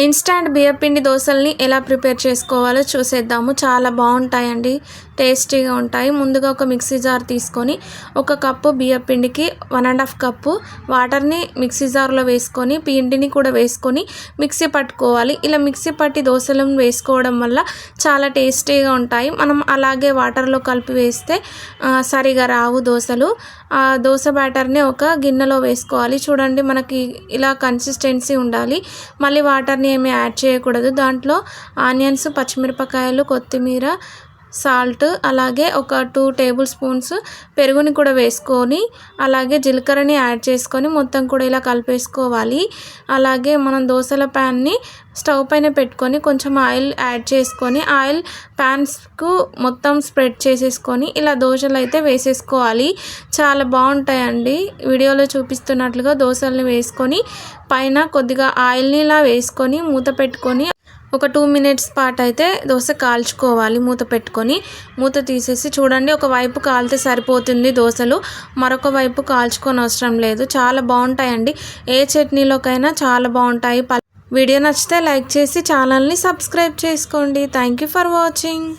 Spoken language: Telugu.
ఇన్స్టాంట్ బియ్యపిండి దోశల్ని ఎలా ప్రిపేర్ చేసుకోవాలో చూసేద్దాము. చాలా బాగుంటాయండి, టేస్టీగా ఉంటాయి. ముందుగా ఒక మిక్సీ జార్ తీసుకొని ఒక కప్పు బియ్యపిండికి 1.5 కప్పు వాటర్ని మిక్సీ జార్లో వేసుకొని పిండిని కూడా వేసుకొని మిక్సీ పట్టుకోవాలి. ఇలా మిక్సీ పట్టి దోశలను వేసుకోవడం వల్ల చాలా టేస్టీగా ఉంటాయి. మనం అలాగే వాటర్లో కలిపి వేస్తే సరిగా రావు దోశలు. ఆ దోశ బ్యాటర్ని ఒక గిన్నెలో వేసుకోవాలి. చూడండి, మనకి ఇలా కన్సిస్టెన్సీ ఉండాలి. మళ్ళీ వాటర్ని ఏమీ యాడ్ చేయకూడదు. దాంట్లో ఆనియన్స్, పచ్చిమిరపకాయలు, కొత్తిమీర, సాల్ట్, అలాగే ఒక 2 టేబుల్ స్పూన్స్ పెరుగుని కూడా వేసుకొని అలాగే జీలకర్రని యాడ్ చేసుకొని మొత్తం కూడా ఇలా కలిపేసుకోవాలి. అలాగే మనం దోశల ప్యాన్ని స్టవ్ పైన పెట్టుకొని కొంచెం ఆయిల్ యాడ్ చేసుకొని ఆయిల్ ప్యాన్స్కు మొత్తం స్ప్రెడ్ చేసేసుకొని ఇలా దోశలు అయితే వేసేసుకోవాలి. చాలా బాగుంటాయండి. వీడియోలో చూపిస్తున్నట్లుగా దోశల్ని వేసుకొని పైన కొద్దిగా ఆయిల్ని ఇలా వేసుకొని మూత పెట్టుకొని ఒక 2 మినిట్స్ పాటు అయితే దోశ కాల్చుకోవాలి. మూత తీసేసి చూడండి, ఒక వైపు కాలితే సరిపోతుంది దోశలు. మరొక వైపు కాల్చుకొని అవసరం లేదు. చాలా బాగుంటాయండి. ఏ చట్నీలోకైనా చాలా బాగుంటాయి. వీడియో నచ్చితే లైక్ చేసి ఛానల్ని సబ్స్క్రైబ్ చేసుకోండి. Thank you for watching.